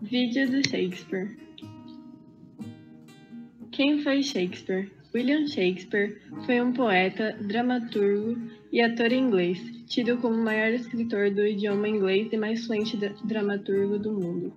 Vídeo do Shakespeare. Quem foi Shakespeare? William Shakespeare foi um poeta, dramaturgo e ator inglês, tido como o maior escritor do idioma inglês e mais fluente dramaturgo do mundo.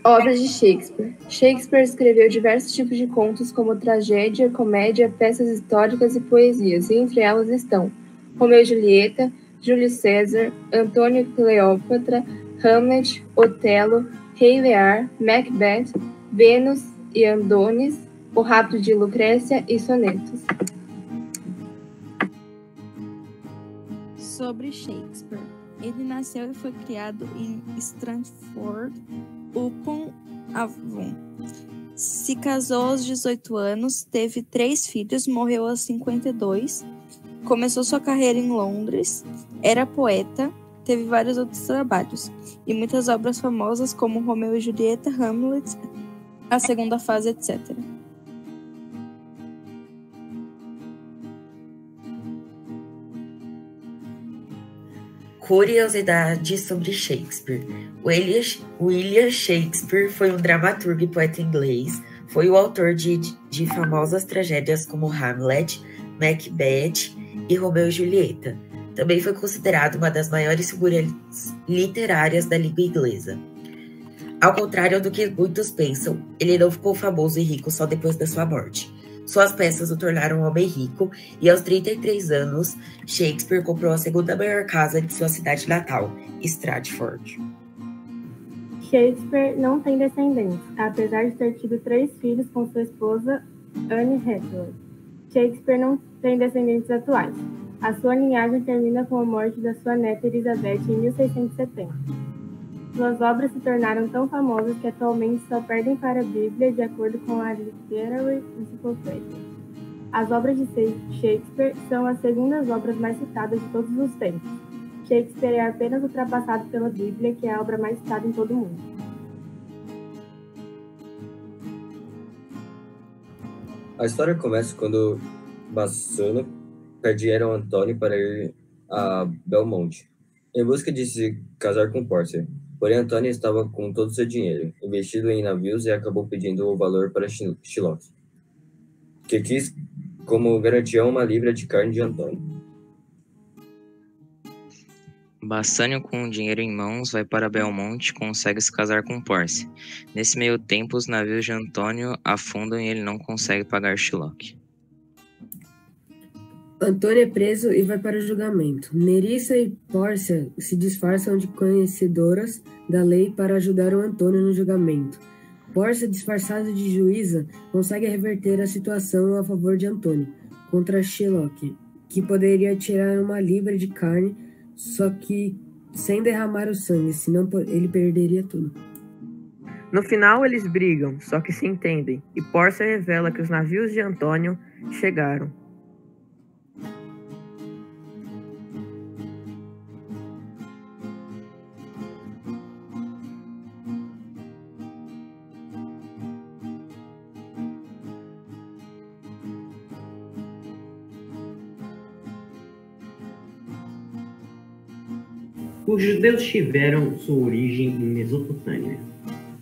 Obras de Shakespeare. Shakespeare escreveu diversos tipos de contos, como tragédia, comédia, peças históricas e poesias, e entre elas estão Romeu e Julieta, Júlio César, Antônio e Cleópatra, Hamlet, Otelo, Rei Lear, Macbeth, Vênus e Adonis, O Rapto de Lucrécia e Sonetos. Sobre Shakespeare. Ele nasceu e foi criado em Stratford-upon-Avon. Se casou aos 18 anos, teve 3 filhos, morreu aos 52, começou sua carreira em Londres, era poeta, teve vários outros trabalhos, e muitas obras famosas como Romeu e Julieta, Hamlet, A Segunda Fase, etc. Curiosidades sobre Shakespeare. William Shakespeare foi um dramaturgo e poeta inglês. Foi o autor de famosas tragédias como Hamlet, Macbeth e Romeu e Julieta. Também foi considerado uma das maiores figuras literárias da língua inglesa. Ao contrário do que muitos pensam, ele não ficou famoso e rico só depois da sua morte. Suas peças o tornaram um homem rico e, aos 33 anos, Shakespeare comprou a segunda maior casa de sua cidade natal, Stratford. Shakespeare não tem descendentes, apesar de ter tido 3 filhos com sua esposa, Anne Hathaway. Shakespeare não tem descendentes atuais. A sua linhagem termina com a morte da sua neta Elizabeth em 1670. Suas obras se tornaram tão famosas que atualmente só perdem para a Bíblia, de acordo com a Literary Encyclopedia. As obras de Shakespeare são as segundas obras mais citadas de todos os tempos. Shakespeare é apenas ultrapassado pela Bíblia, que é a obra mais citada em todo o mundo. A história começa quando Bassanio pede Antônio para ir a Belmonte, em busca de se casar com Pórcia. Porém, Antônio estava com todo o seu dinheiro investido em navios e acabou pedindo o valor para Shylock, que quis como garantia uma libra de carne de Antônio. Bassanio, com o dinheiro em mãos, vai para Belmonte e consegue se casar com Pórcia. Nesse meio tempo, os navios de Antônio afundam e ele não consegue pagar Shylock. Antônio é preso e vai para o julgamento. Nerissa e Pórcia se disfarçam de conhecedoras da lei para ajudar o Antônio no julgamento. Pórcia, disfarçada de juíza, consegue reverter a situação a favor de Antônio contra Shylock, que poderia tirar uma libra de carne, só que sem derramar o sangue, senão ele perderia tudo. No final, eles brigam, só que se entendem, e Pórcia revela que os navios de Antônio chegaram. Os judeus tiveram sua origem em Mesopotâmia,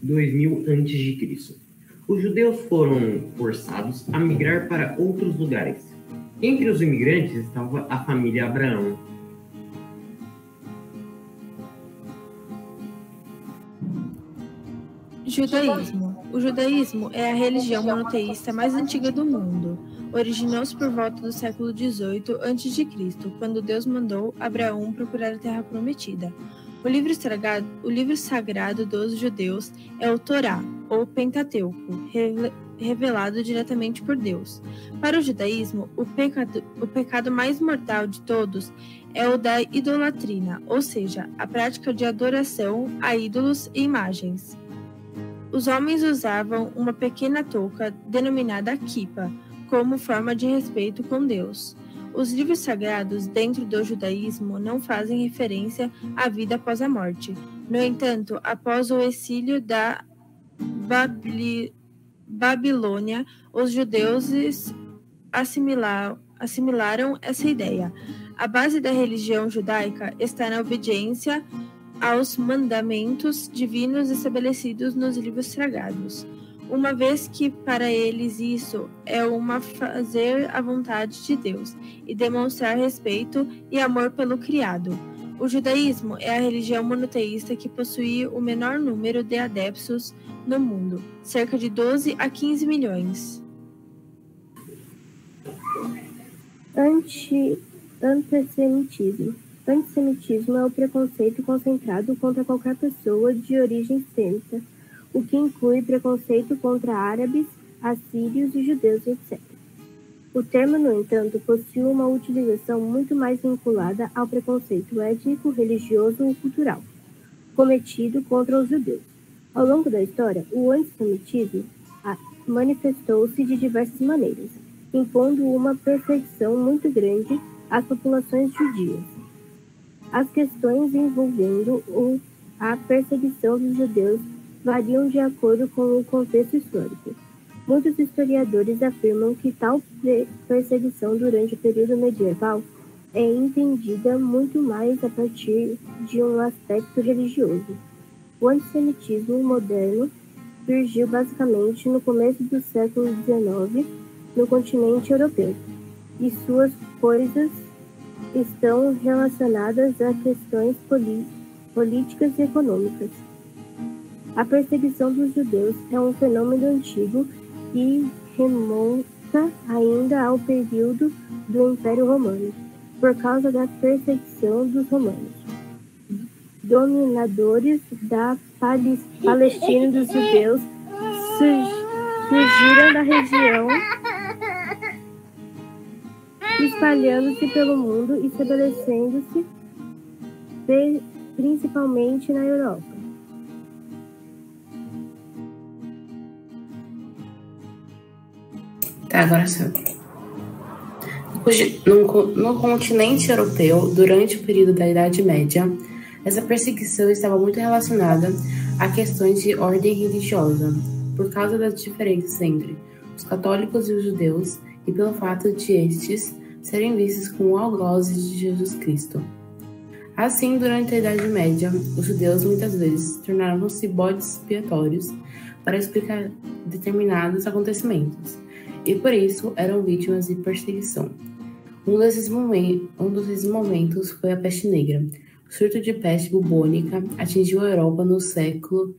2000 a.C. Os judeus foram forçados a migrar para outros lugares. Entre os imigrantes estava a família Abraão. Judaísmo. O judaísmo é a religião monoteísta mais antiga do mundo. Originou-se por volta do século XVIII a.C., quando Deus mandou Abraão procurar a Terra Prometida. O livro sagrado dos judeus é o Torá, ou Pentateuco, revelado diretamente por Deus. Para o judaísmo, o pecado mais mortal de todos é o da idolatrina, ou seja, a prática de adoração a ídolos e imagens. Os homens usavam uma pequena touca denominada kippah, como forma de respeito com Deus. Os livros sagrados dentro do judaísmo não fazem referência à vida após a morte. No entanto, após o exílio da Babilônia, os judeus assimilaram essa ideia. A base da religião judaica está na obediência aos mandamentos divinos estabelecidos nos livros sagrados, uma vez que para eles isso é uma fazer a vontade de Deus e demonstrar respeito e amor pelo criado. O judaísmo é a religião monoteísta que possui o menor número de adeptos no mundo, cerca de 12 a 15 milhões. Antissemitismo. Antissemitismo é o preconceito concentrado contra qualquer pessoa de origem semita, o que inclui preconceito contra árabes, assírios e judeus, etc. O termo, no entanto, possui uma utilização muito mais vinculada ao preconceito étnico, religioso ou cultural, cometido contra os judeus. Ao longo da história, o antissemitismo manifestou-se de diversas maneiras, impondo uma perseguição muito grande às populações judias. As questões envolvendo a perseguição dos judeus variam de acordo com o contexto histórico. Muitos historiadores afirmam que tal perseguição durante o período medieval é entendida muito mais a partir de um aspecto religioso. O antissemitismo moderno surgiu basicamente no começo do século XIX no continente europeu, e suas coisas estão relacionadas a questões políticas e econômicas. A perseguição dos judeus é um fenômeno antigo e remonta ainda ao período do Império Romano, por causa da perseguição dos romanos. Dominadores da Palestina dos judeus surgiram da região, espalhando-se pelo mundo e estabelecendo-se principalmente na Europa. Tá, agora sim. No continente europeu, durante o período da Idade Média, essa perseguição estava muito relacionada a questões de ordem religiosa, por causa das diferenças entre os católicos e os judeus e pelo fato de estes serem vistos como algozes de Jesus Cristo. Assim, durante a Idade Média, os judeus muitas vezes tornaram-se bodes expiatórios para explicar determinados acontecimentos, e por isso eram vítimas de perseguição. Um desses momentos foi a peste negra. O surto de peste bubônica atingiu a Europa no século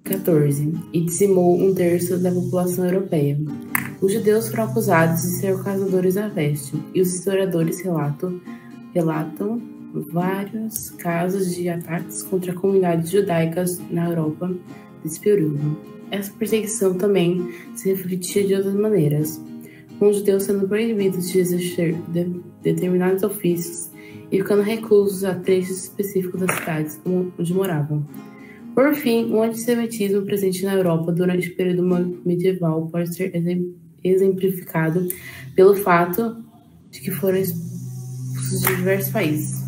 XIV e dizimou um terço da população europeia. Os judeus foram acusados de ser causadores da peste, e os historiadores relatam vários casos de ataques contra comunidades judaicas na Europa desse período. Essa perseguição também se refletia de outras maneiras, com os judeus sendo proibidos de exercer determinados ofícios e ficando reclusos a trechos específicos das cidades onde moravam. Por fim, o antissemitismo presente na Europa durante o período medieval pode ser exemplificado pelo fato de que foram expulsos de diversos países.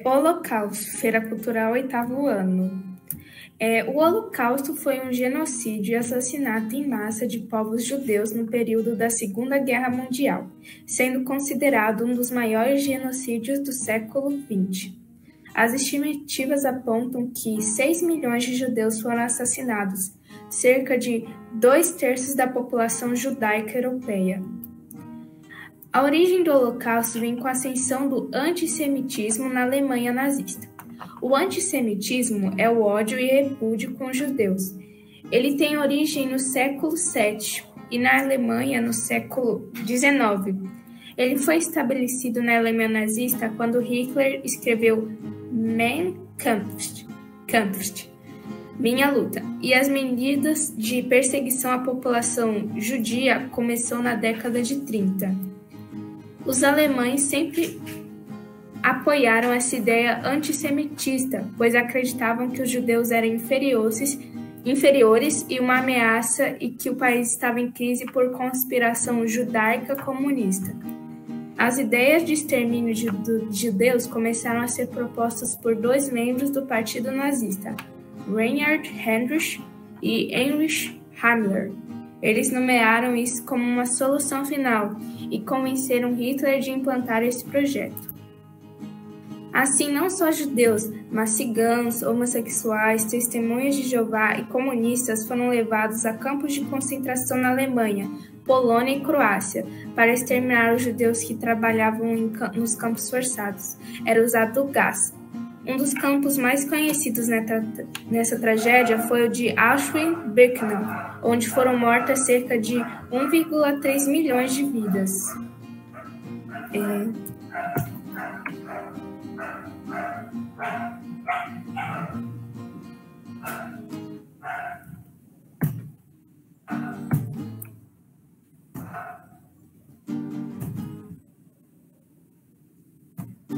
Holocausto, Feira Cultural, 8º ano. O Holocausto foi um genocídio e assassinato em massa de povos judeus no período da Segunda Guerra Mundial, sendo considerado um dos maiores genocídios do século XX. As estimativas apontam que 6 milhões de judeus foram assassinados, cerca de 2/3 da população judaica europeia. A origem do Holocausto vem com a ascensão do antissemitismo na Alemanha nazista. O antissemitismo é o ódio e repúdio com os judeus. Ele tem origem no século VII e na Alemanha no século XIX. Ele foi estabelecido na Alemanha nazista quando Hitler escreveu Mein Kampf, Minha Luta, e as medidas de perseguição à população judia começou na década de 30. Os alemães sempre apoiaram essa ideia antissemitista, pois acreditavam que os judeus eram inferiores e uma ameaça e que o país estava em crise por conspiração judaica comunista. As ideias de extermínio de judeus começaram a ser propostas por 2 membros do Partido Nazista, Reinhard Heydrich e Heinrich Himmler. Eles nomearam isso como uma solução final e convenceram Hitler de implantar esse projeto. Assim, não só judeus, mas ciganos, homossexuais, testemunhas de Jeová e comunistas foram levados a campos de concentração na Alemanha, Polônia e Croácia, para exterminar os judeus que trabalhavam nos campos forçados. Era usado o gás. Um dos campos mais conhecidos nessa tragédia foi o de Auschwitz-Birkenau, onde foram mortas cerca de 1,3 milhões de vidas.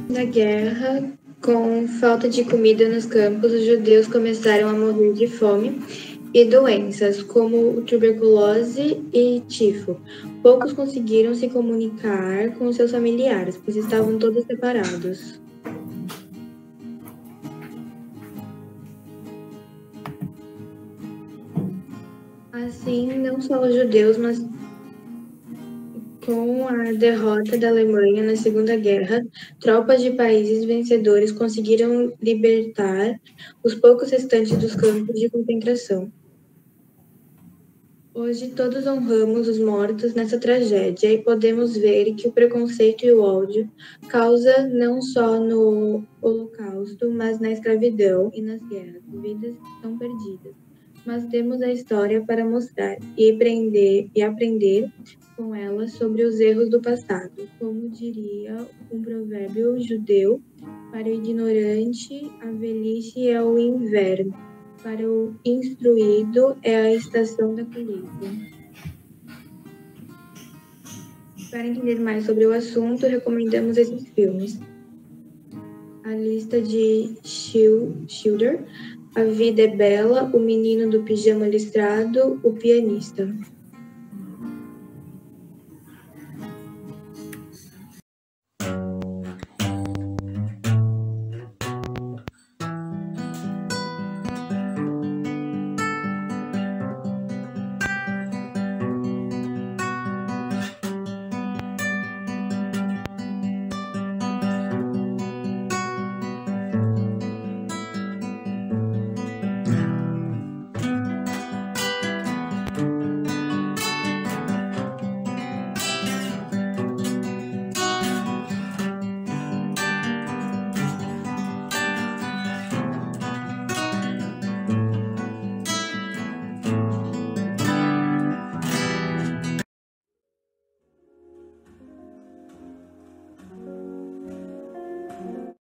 Na guerra, com falta de comida nos campos, os judeus começaram a morrer de fome e doenças, como tuberculose e tifo. Poucos conseguiram se comunicar com seus familiares, pois estavam todos separados. Assim, não só os judeus, mas com a derrota da Alemanha na Segunda Guerra, tropas de países vencedores conseguiram libertar os poucos restantes dos campos de concentração. Hoje todos honramos os mortos nessa tragédia e podemos ver que o preconceito e o ódio causa não só no Holocausto, mas na escravidão e nas guerras. Vidas são perdidas. Mas temos a história para mostrar e aprender com ela sobre os erros do passado. Como diria um provérbio judeu, para o ignorante a velhice é o inverno, para o instruído é a estação da colheita. Para entender mais sobre o assunto, recomendamos esses filmes: A Lista de Schindler, A Vida é Bela, O Menino do Pijama Listrado, O Pianista.